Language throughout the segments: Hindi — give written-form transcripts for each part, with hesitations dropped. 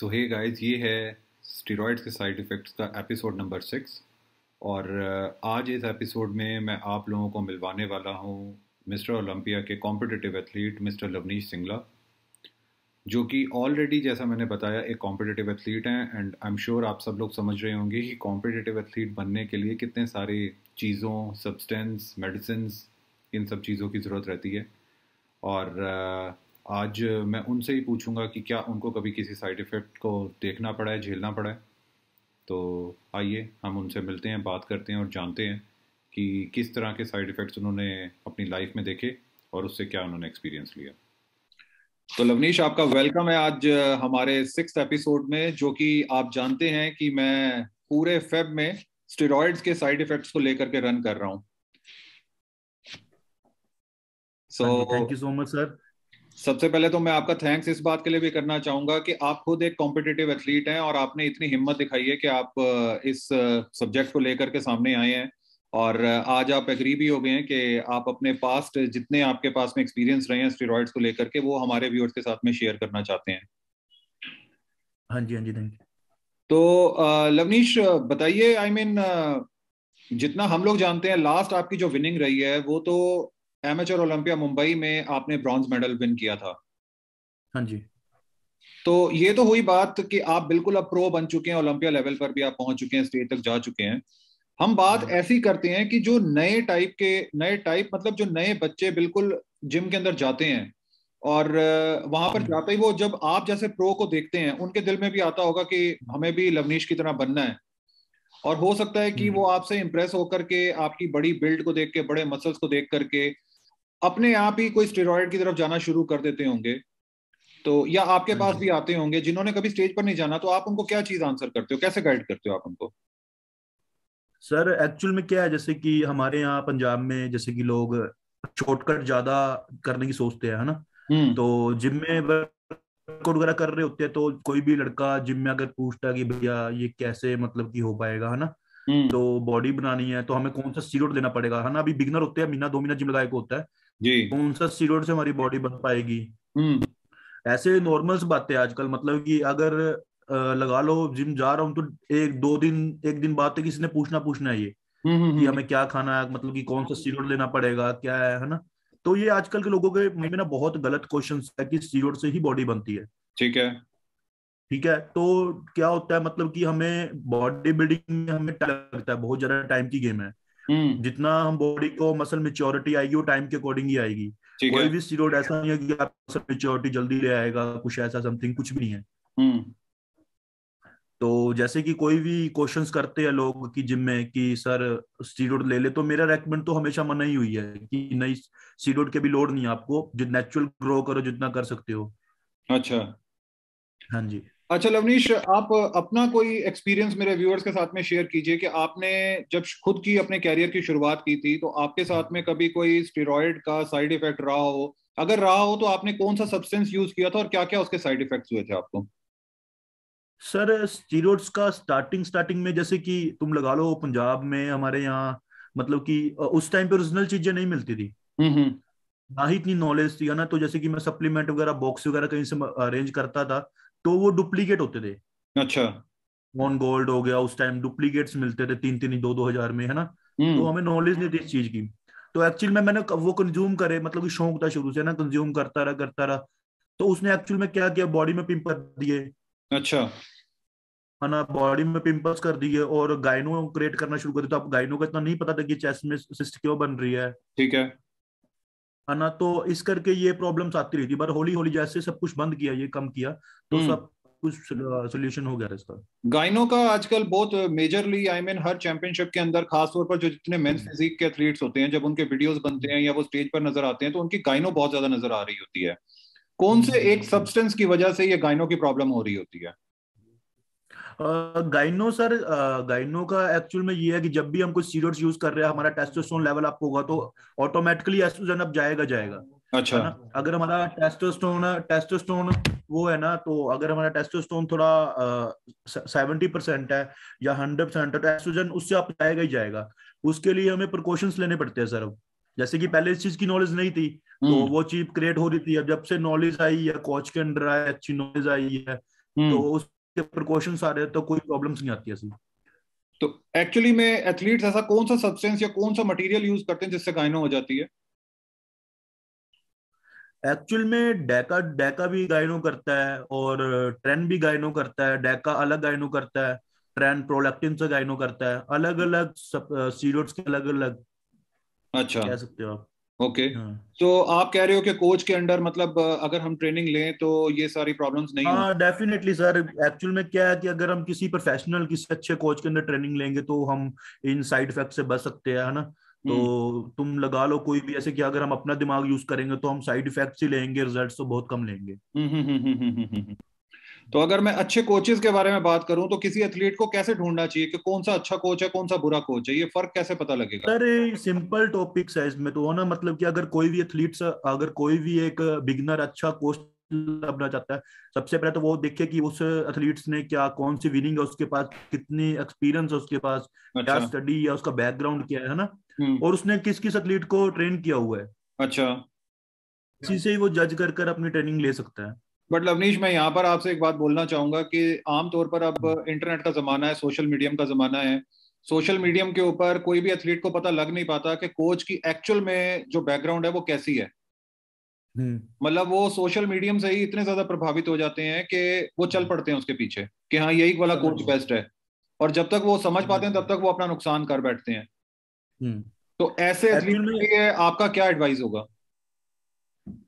सो हे गाइस, ये है स्टेरॉइड्स के साइड इफ़ेक्ट्स का एपिसोड नंबर 6। और आज इस एपिसोड में मैं आप लोगों को मिलवाने वाला हूँ मिस्टर ओलंपिया के competitive athlete mister Lavnish Singla, जो कि ऑलरेडी जैसा मैंने बताया एक कॉम्पिटिटिव एथलीट हैं। एंड आई एम श्योर आप सब लोग समझ रहे होंगे कि कॉम्पिटिटिव एथलीट बनने के लिए कितने सारे चीज़ों, सब्सटेंस, मेडिसिन्स, इन सब चीज़ों की ज़रूरत रहती है। और आज मैं उनसे ही पूछूंगा कि क्या उनको कभी किसी साइड इफ़ेक्ट को देखना पड़ा है, झेलना पड़ा है। तो आइए हम उनसे मिलते हैं, बात करते हैं और जानते हैं कि किस तरह के साइड इफ़ेक्ट्स उन्होंने अपनी लाइफ में देखे और उससे क्या उन्होंने एक्सपीरियंस लिया। तो लवनीश, आपका वेलकम है आज हमारे 6th एपिसोड में, जो कि आप जानते हैं कि मैं पूरे फेब में स्टेरॉइड्स के साइड इफ़ेक्ट्स को लेकर के रन कर रहा हूँ। हाँ जी, thank so you so much sir. सबसे पहले तो मैं आपका थैंक्स इस बात के लिए भी करना चाहूंगा कि आप खुद एक कॉम्पिटिटिव एथलीट हैं और आपने इतनी हिम्मत दिखाई है कि आप इस सब्जेक्ट को लेकर के सामने आए हैं। और आज आप एग्री भी हो गए हैं कि आप अपने पास्ट जितने आपके पास में एक्सपीरियंस रहे हैं स्टेरॉइड्स को लेकर के, वो हमारे व्यूअर्स के साथ में शेयर करना चाहते हैं। हाँ जी, हाँ जी, थैंक यू। तो लवनीश, बताइए, आई मीन जितना हम लोग जानते हैं, लास्ट आपकी जो विनिंग रही है वो तो एमेचर ओलंपिया मुंबई में आपने ब्रॉन्ज मेडल विन किया था। हाँ जी। तो ये तो हुई बात कि आप बिल्कुल अब प्रो बन चुके हैं, ओलंपिया लेवल पर भी आप पहुंच चुके हैं, स्टेज तक जा चुके हैं। हम बात हम्म, ऐसी करते हैं कि जो नए टाइप मतलब जो नए बच्चे बिल्कुल जिम के अंदर जाते हैं और वहां पर हम्म, जाते ही वो जब आप जैसे प्रो को देखते हैं, उनके दिल में भी आता होगा कि हमें भी लवनीश की तरह बनना है। और हो सकता है कि हम्म। वो आपसे इंप्रेस होकर के आपकी बड़ी बिल्ड को देख के, बड़े मसल्स को देख करके अपने आप ही कोई स्टेरॉइड की तरफ जाना शुरू कर देते होंगे। तो या आपके हाँ पास जी भी आते होंगे जिन्होंने कभी स्टेज पर नहीं जाना, तो आप उनको क्या चीज आंसर करते हो, कैसे गाइड करते हो आप उनको? सर, एक्चुअल में क्या है, जैसे कि हमारे यहाँ पंजाब में जैसे कि लोग शॉर्टकट ज्यादा करने की सोचते हैं, है ना। हम्म। तो जिम में वर्कआउट वगैरह कर रहे होते हैं, तो कोई भी लड़का जिम में अगर पूछता है कि भैया ये कैसे मतलब कि हो पाएगा, है ना। हम्म। तो बॉडी बनानी है तो हमें कौन सा स्टीरॉइड लेना पड़ेगा, है ना। अभी बिगनर होते हैं, महीना 2 महीना जिम लगाए को होता है। जी। कौन सा स्टीरॉइड से हमारी बॉडी बन पाएगी। हम्म। ऐसे नॉर्मल सी बातें आजकल, मतलब कि अगर लगा लो जिम जा रहा हूँ तो एक दिन बाद तो किसी ने पूछना पूछना है ये हम्म। कि हमें क्या खाना है, मतलब कि कौन सा स्टीरॉइड लेना पड़ेगा, क्या है ना। तो ये आजकल के लोगों के मन में ना बहुत गलत क्वेश्चन है कि स्टीरॉइड से ही बॉडी बनती है। ठीक है। ठीक है, तो क्या होता है, मतलब कि हमें बॉडी बिल्डिंग में हमें टाइम लगता है, बहुत ज्यादा टाइम की गेम है। हम्म। जितना हम बॉडी को मसल मेच्योरिटी आएगी वो टाइम के अकॉर्डिंग ही आएगी। ठीक कोई है। भी स्टीरॉइड ऐसा नहीं है कि आप मसल मेच्योरिटी जल्दी ले आएगा, कुछ ऐसा समथिंग कुछ भी नहीं है। हम्म। तो जैसे कि कोई भी क्वेश्चंस करते हैं लोग कि जिम में कि सर स्टीरॉइड ले ले, तो मेरा रेकमेंड तो हमेशा मना ही हुई है कि नहीं, स्टीरॉइड के भी लोड नहीं है आपको, जो नेचुरल ग्रो करो जितना कर सकते हो। अच्छा। हाँ जी। अच्छा लवनीश, आप अपना कोई एक्सपीरियंस मेरे व्यूअर्स के साथ में शेयर कीजिए कि आपने जब खुद की अपने कैरियर की शुरुआत की थी तो आपके साथ में कभी कोई स्टेरॉइड का साइड इफेक्ट रहा हो। अगर रहा हो तो आपने कौन सा सब्सटेंस यूज किया था और क्या क्या उसके साइड इफेक्ट्स हुए थे आपको? सर, स्टीरॉइड्स का स्टार्टिंग में जैसे कि तुम लगा लो पंजाब में हमारे यहाँ, मतलब कि उस टाइम पे ओरिजिनल चीजें नहीं मिलती थी, हम्म। ना ही इतनी नॉलेज थी, है ना। तो जैसे कि मैं सप्लीमेंट वगैरह बॉक्स वगैरह कहीं से अरेंज करता था, तो वो डुप्लीकेट होते थे। अच्छा। ऑन गोल्ड हो गया, उस टाइम डुप्लीकेट्स मिलते थे 3-3 2-2 हजार में, है ना। तो हम्म। हमें नॉलेज नहीं थी इस चीज की। तो एक्चुअल में मैंने वो कंज्यूम करे, मतलब कि शौक था शुरू से ना, कंज्यूम करता रहा। तो उसने एक्चुअल में क्या किया, बॉडी में पिंपल दिए, अच्छा। है ना। बॉडी में पिंपल्स कर दिए और गाइनो क्रिएट करना शुरू कर दिया। तो अब गाइनो का इतना नहीं पता था कि चेस्ट में सिस्ट क्यों बन रही ठीक है। है ना। तो इस करके ये प्रॉब्लम्स आती रही थी, पर हौली हौली जैसे सब कुछ बंद किया, ये कम किया, तो हम्म। सब कुछ सोल्यूशन हो गया इसका। गाइनो का आजकल बहुत majorly, I mean her championship के अंदर, खासतौर पर जो जितने मेंस हम्म, फिजिक के एथलीट्स होते हैं, जब उनके वीडियोस बनते हम्म, हैं या वो स्टेज पर नजर आते हैं तो उनकी गाइनो बहुत ज्यादा नजर आ रही होती है। कौन हम्म, से एक सब्सटेंस की वजह से ये गाइनो की प्रॉब्लम हो रही होती है? गाइनो सर, गाइनो का एक्चुअल में ये है कि जब भी हम कुछ स्टीरॉइड्स यूज कर रहे हैं, हमारा टेस्टोस्टेरोन लेवल अप होगा तो ऑटोमेटिकली एस्ट्रोजन अप जाएगा जाएगा, अच्छा। है ना। अगर हमारा टेस्टोस्टेरोन वो है ना, तो अगर हमारा टेस्टोस्टेरोन थोड़ा 70% है या 100% है, तो एस्ट्रोजन उससे अप जाएगा ही जाएगा। उसके लिए हमें प्रिकॉशंस लेने पड़ते हैं सर। अब जैसे कि पहले इस चीज की नॉलेज नहीं थी, तो हम्म। वो चीज क्रिएट हो रही थी। अब जब से नॉलेज आई है, कोच के अंडर आए, अच्छी नॉलेज आई है, तो हम्म। उसके प्रिकॉशंस आ रहे हैं तो कोई प्रॉब्लम्स नहीं आती ऐसी। तो एक्चुअली में एथलीट्स ऐसा कौन सा सब्सटेंस या कौन सा मटेरियल यूज करते हैं जिससे गायनो हो जाती है? एक्चुअल में डैका डैका भी गायनो करता है और ट्रेन भी गायनो करता है। डैका अलग गायनो करता है, ट्रेन प्रोलैक्टिन से गायनो करता है। अलग अलग स्टीरॉइड्स के अलग अलग अच्छा। कह सकते हो आप। ओके। हाँ। तो आप कह रहे हो कि कोच के अंडर मतलब अगर हम ट्रेनिंग लें तो ये सारी प्रॉब्लम्स नहीं हाँ होंगी? Definitely sir. एक्चुअल में क्या है कि अगर हम किसी प्रोफेशनल किसी अच्छे कोच के अंदर ट्रेनिंग लेंगे तो हम इन साइड इफेक्ट से बच सकते हैं, है ना। हम्म तो तुम लगा लो कोई भी ऐसे कि अगर हम अपना दिमाग यूज करेंगे तो हम साइड इफेक्ट्स ही लेंगे, रिजल्ट्स तो बहुत कम लेंगे। हम्म। तो अगर मैं अच्छे कोचेस के बारे में बात करूं तो किसी एथलीट को कैसे ढूंढना चाहिए कि कौन सा अच्छा कोच है कौन सा बुरा कोच है, ये फर्क कैसे पता लगेगा? सर सिंपल टॉपिक्स है इसमें तो, है ना। मतलब कि अगर कोई भी एथलीट्स, अगर कोई भी एक बिगनर अच्छा कोच बनना चाहता है, सबसे पहले तो वो देखे कि उस एथलीट्स ने क्या, कौन सी विनिंग है उसके पास, कितनी एक्सपीरियंस है उसके पास, क्या अच्छा। स्टडी या उसका बैकग्राउंड क्या है ना। हम्म। और उसने किस किस एथलीट को ट्रेन किया हुआ है, अच्छा। इसी से ही वो जज कर कर अपनी ट्रेनिंग ले सकता है। बट लवनीश, मैं यहाँ पर आपसे एक बात बोलना चाहूंगा कि आमतौर पर अब हम्म। इंटरनेट का जमाना है, सोशल मीडियम का जमाना है। सोशल मीडियम के ऊपर कोई भी एथलीट को पता लग नहीं पाता कि कोच की एक्चुअल में जो बैकग्राउंड है वो कैसी है। हम्म। मतलब वो सोशल मीडियम से ही इतने ज्यादा प्रभावित हो जाते हैं कि वो चल हम्म। पड़ते हैं उसके पीछे कि हाँ यही वाला समझ कोच गया। बेस्ट है। और जब तक वो समझ समझ पाते हैं तब गया। तक वो अपना नुकसान कर बैठते हैं। हम्म। तो ऐसे एथलीट एक्चुअल के में लिए आपका क्या एडवाइस होगा?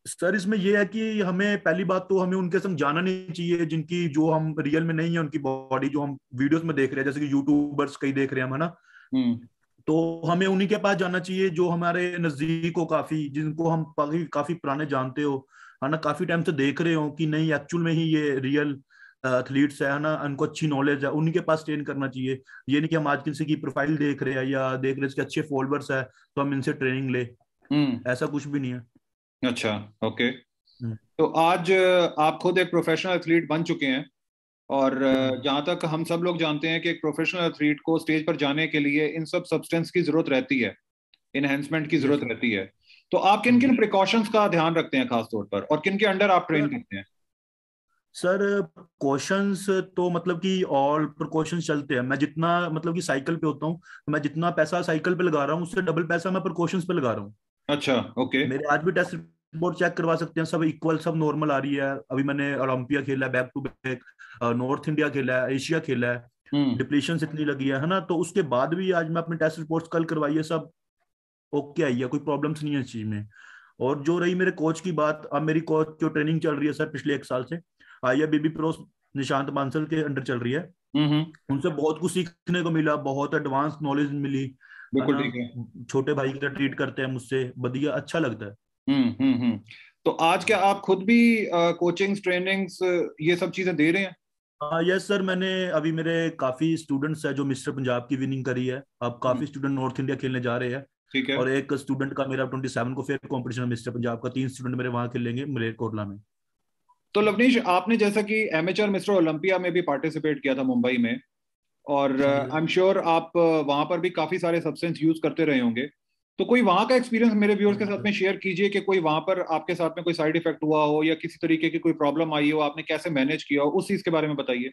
सर इसमें ये है कि हमें पहली बात तो हमें उनके संग जाना नहीं चाहिए जिनकी, जो हम रियल में नहीं है उनकी बॉडी जो हम वीडियोस में देख रहे हैं, जैसे कि यूट्यूबर्स कई देख रहे हैं हम, है ना। हम्म तो हमें उन्हीं के पास जाना चाहिए जो हमारे नजदीक हो, काफी जिनको हम काफी काफी पुराने जानते हो, है ना, काफी टाइम से देख रहे हो कि नहीं एक्चुअल में ही ये रियल एथलीट्स है ना, उनको अच्छी नॉलेज है, उन्हीं के पास ट्रेन करना चाहिए। ये नहीं कि हम आज किसी की प्रोफाइल देख रहे हैं या देख रहे हैं इसके अच्छे फॉलोअर्स है तो हम इनसे ट्रेनिंग ले, हम्म। ऐसा कुछ भी नहीं है। अच्छा। ओके। हम्म। तो आज आप खुद एक प्रोफेशनल एथलीट बन चुके हैं। और हम्म। जहाँ तक हम सब लोग जानते हैं कि एक प्रोफेशनल एथलीट को स्टेज पर जाने के लिए इन सब सब्सटेंस की जरूरत रहती है, इनहेंसमेंट की यस जरूरत सर। रहती है। तो आप किन किन प्रिकॉशंस का ध्यान रखते हैं खास तौर पर, और किन के अंडर आप ट्रेन सर करते हैं? सर प्रिकॉशंस तो मतलब कि ऑल प्रिकॉशंस चलते हैं। मैं जितना मतलब कि साइकिल पे होता हूँ तो मैं जितना पैसा साइकिल पे लगा रहा हूँ उससे डबल पैसा मैं प्रिकॉशंस पे लगा रहा हूँ। अच्छा। ओके। मेरे आज भी टेस्ट रिपोर्ट चेक करवा सकते हैं, सब इक्वल सब नॉर्मल आ रही है। अभी मैंने ओलंपिया खेला है back to back, north India खेला है, एशिया खेला है, हम्म डिप्लीशन इतनी लगी है ना। तो उसके बाद भी आज मैं अपने टेस्ट रिपोर्ट्स कल करवाई है, सब ओके आई है, कोई प्रॉब्लम्स नहीं है इस चीज में। और जो रही मेरे कोच की बात, अब मेरी कोच जो ट्रेनिंग चल रही है सर पिछले एक साल से, IFBB प्रो निशांत बांसल के अंडर चल रही है। हम्म। उनसे बहुत कुछ सीखने को मिला, बहुत एडवांस नॉलेज मिली, है बिल्कुल ना। ठीक है। छोटे भाई की तरह ट्रीट करते हैं मुझसे, बढ़िया अच्छा लगता है। हम्म। तो आज क्या आप खुद भी कोचिंग्स ट्रेनिंग्स ये सब चीजें दे रहे हैं? हाँ यस सर, मैंने अभी मेरे काफी स्टूडेंट्स है जो मिस्टर पंजाब की विनिंग करी है। अब हम्म। काफी स्टूडेंट नॉर्थ इंडिया खेलने जा रहे हैं। ठीक है। और एक स्टूडेंट का मेरा 27 को फिर कॉम्पिटिशन मिस्टर पंजाब का, 3 स्टूडेंट मेरे वहां खेलेंगे मलेरकोटला में। तो लवनीश, आपने जैसा कि एमेचर मिस्टर ओलंपिया में भी पार्टिसिपेट किया था मुंबई में, और हाँ जी आई सर। एम श्योर आप वहां पर भी काफी सारे सब्सटेंस यूज करते रहे होंगे। तो कोई वहां का एक्सपीरियंस मेरे व्यूअर्स हाँ के जी साथ सर। में शेयर कीजिए कि कोई वहां पर आपके साथ में कोई साइड इफेक्ट हुआ हो या किसी तरीके की कोई प्रॉब्लम आई हो, आपने कैसे मैनेज किया हो, उस चीज के बारे में बताइए।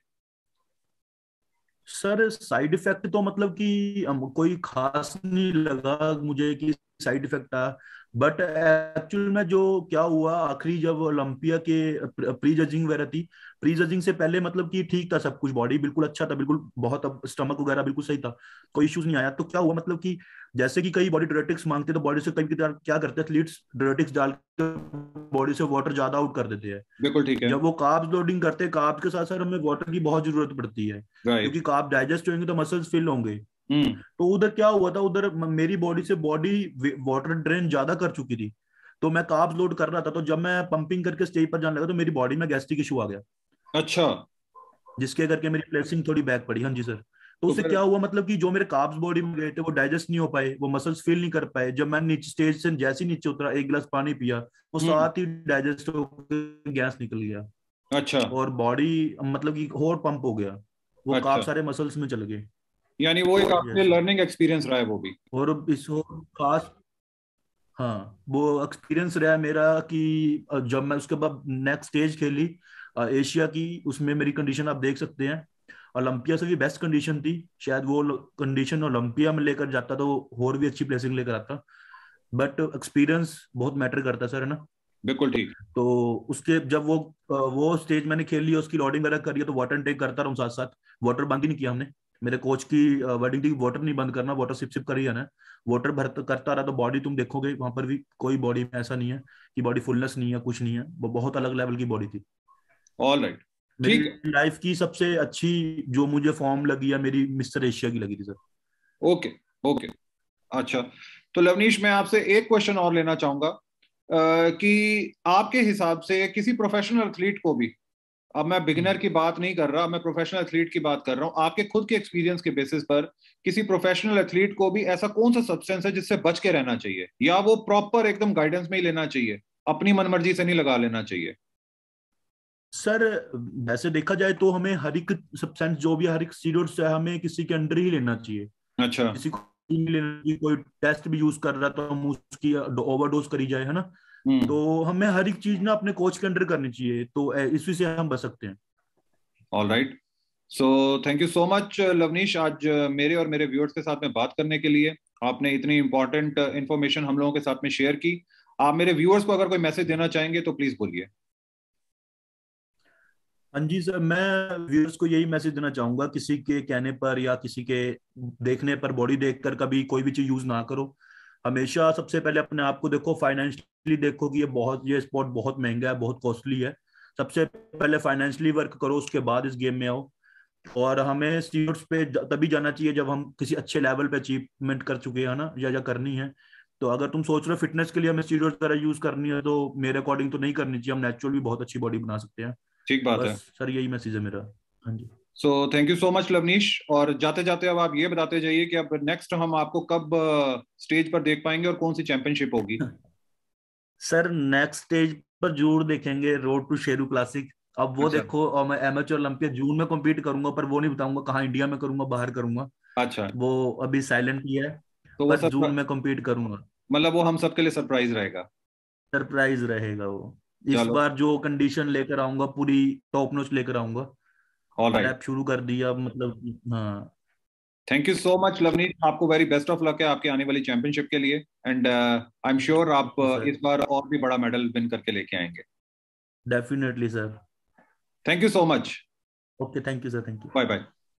सर साइड इफेक्ट तो मतलब कि कोई खास नहीं लगा मुझे कि साइड इफेक्ट था। बट एक्चुअल में जो क्या हुआ आखिरी जब ओलंपिया के प्री जजिंग वगैरह थी, प्री जजिंग से पहले मतलब कि ठीक था सब कुछ, बॉडी बिल्कुल अच्छा था, बिल्कुल बहुत, अब स्टमक वगैरह बिल्कुल सही था, कोई इश्यूज नहीं आया। तो क्या हुआ मतलब कि जैसे कि कई बॉडी डायरेटिक्स मांगते हैं तो बॉडी से कभी क्या करते हैं एथलीट्स, डायरेटिक्स डाल के बॉडी से वाटर ज्यादा आउट कर देते हैं। बिल्कुल ठीक है। जब वो कार्ब्स लोडिंग करते हैं, कार्ब्स के साथ साथ हमें वाटर की बहुत जरूरत पड़ती है, क्योंकि राइट। कार्ब डाइजेस्ट होंगे तो मसल्स फिल होंगे। हम्म तो उधर क्या हुआ था, उधर मेरी बॉडी से बॉडी वाटर ड्रेन ज्यादा कर चुकी थी। तो मैं कार्ब्स लोड कर रहा था, तो जब मैं पंपिंग करके स्टेज पर जाने लगा तो मेरी बॉडी में गैस्ट्रिक इशू आ गया, अच्छा। जिसके करके मेरी प्लेसिंग थोड़ी बैक पड़ी। हाँ जी सर। तो तो उससे फिर। क्या हुआ मतलब कि जो मेरे कार्ब्स बॉडी में गए थे वो डाइजेस्ट नहीं हो पाए, वो मसल्स फील नहीं कर पाए। जब मैं नीचे स्टेज से जैसे ही नीचे उतरा, एक गिलास पानी पिया, वो हम्म। साथ ही डाइजेस्ट होकर गैस निकल गया, अच्छा। और बॉडी मतलब कि और पंप हो गया, वो अच्छा। कार्ब सारे मसल्स में चले गए। यानी वो एक आपके यस सर। लर्निंग एक्सपीरियंस रहा है वो भी। और इस और खास, हाँ वो एक्सपीरियंस रहा मेरा कि जब मैं उसके बाद नेक्स्ट स्टेज खेली, एशिया की उसमें मेरी कंडीशन आप देख सकते हैं, ओलंपिया से भी बेस्ट कंडीशन थी। शायद वो कंडीशन ओलंपिया में लेकर जाता तो और भी अच्छी प्लेसिंग लेकर आता। बट एक्सपीरियंस बहुत मैटर करता है सर, है ना। बिल्कुल ठीक। तो उसके जब वो स्टेज मैंने खेल लिया, उसकी लोडिंग वगैरह करी है, तो वाटर टेक करता रहा साथ साथ। वाटर बंद ही नहीं किया हमने। मेरे कोच की वर्डिंग थी वाटर नहीं बंद करना, वाटर सिप सिप कर ही है ना। वाटर भर करता रहा, तो बॉडी तुम देखोगे वहां पर भी कोई बॉडी में ऐसा नहीं है कि बॉडी फुलनेस नहीं है, कुछ नहीं है, वो बहुत अलग लेवल की बॉडी थी। All right. मेरी ठीक है। लाइफ की सबसे अच्छी जो मुझे फॉर्म लगी है, मेरी मिस्टर एशिया की लगी थी सर। ओके। ओके। अच्छा, तो लवनीश मैं आपसे एक क्वेश्चन और लेना चाहूंगा कि आपके हिसाब से किसी प्रोफेशनल एथलीट को भी, अब मैं बिगिनर की बात नहीं कर रहा, मैं प्रोफेशनल एथलीट की बात कर रहा हूं, आपके खुद के एक्सपीरियंस के बेसिस पर किसी प्रोफेशनल एथलीट को भी ऐसा कौन सा सब्सटेंस है जिससे बच के रहना चाहिए, या वो प्रॉपर एकदम गाइडेंस में ही लेना चाहिए, अपनी मनमर्जी से नहीं लगा लेना चाहिए? सर वैसे देखा जाए तो हमें हर एक सब्सटेंस जो भी है, हर एक स्टीरॉइड्स है, हमें किसी के अंडर ही लेना चाहिए। अच्छा। किसी को नहीं लेना चाहिए। कोई टेस्ट भी यूज कर रहा है तो हम उसकी ओवरडोज करी जाए, है ना। हम्म। तो हमें हर एक चीज ना अपने कोच के अंडर करनी चाहिए, तो इसी से हम बच सकते हैं। All right. So thank you so much Lavnish, आज मेरे और मेरे व्यूअर्स के साथ में बात करने के लिए। आपने इतनी इंपॉर्टेंट इंफॉर्मेशन हम लोगों के साथ में शेयर की। आप मेरे व्यूअर्स को अगर कोई मैसेज देना चाहेंगे तो प्लीज बोलिए। हाँ जी सर, मैं व्यूअर्स को यही मैसेज देना चाहूंगा, किसी के कहने पर या किसी के देखने पर, बॉडी देखकर कभी कोई भी चीज यूज ना करो। हमेशा सबसे पहले अपने आप को देखो, फाइनेंशियली देखो कि ये स्पोर्ट बहुत महंगा है, बहुत कॉस्टली है। सबसे पहले फाइनेंशियली वर्क करो, उसके बाद इस गेम में आओ। और हमें स्टीरियोड्स पे तभी जाना चाहिए जब हम किसी अच्छे लेवल पे अचीवमेंट कर चुके हैं ना, या करनी है। तो अगर तुम सोच रहे हो फिटनेस के लिए हमें स्टीरियोड्स वगैरह यूज करनी है, तो मेरे अकॉर्डिंग तो नहीं करनी चाहिए। हम नेचुरल भी बहुत अच्छी बॉडी बना सकते हैं। ठीक बात है। बस सर यही मैसेज है मेरा। हाँ जी। So thank you so much Lavneesh. और जाते जाते अब आप ये बताते जाइए कि अब नेक्स्ट हम आपको कब स्टेज पर देख पाएंगे और कौन सी चैंपियनशिप होगी? सर नेक्स्ट स्टेज पर जरूर देखेंगे, रोड टू शेरू क्लासिक। अब वो अच्छा। देखो, और मैं एमेच्योर ओलंपिया जून में compete करूंगा, पर वो नहीं बताऊंगा कहाँ, इंडिया में करूंगा बाहर करूंगा। अच्छा, वो अभी साइलेंट ही है। तो वो पर सब जून में compete करूंगा। मतलब वो हम सबके लिए सरप्राइज रहेगा। सरप्राइज रहेगा वो। इस चलो। बार जो कंडीशन लेकर आऊंगा पूरी टॉप नॉच लेकर आऊंगा। All right. प्रेप शुरू कर दिया मतलब, हाँ। Thank you so much Lavnish, आपको वेरी बेस्ट ऑफ लक है आपके आने वाली चैंपियनशिप के लिए। एंड आई एम श्योर आप थैंक यू सर। इस बार और भी बड़ा मेडल विन करके लेके आएंगे। Definitely sir. Thank you so much. Okay, thank you sir, thank you. Bye bye.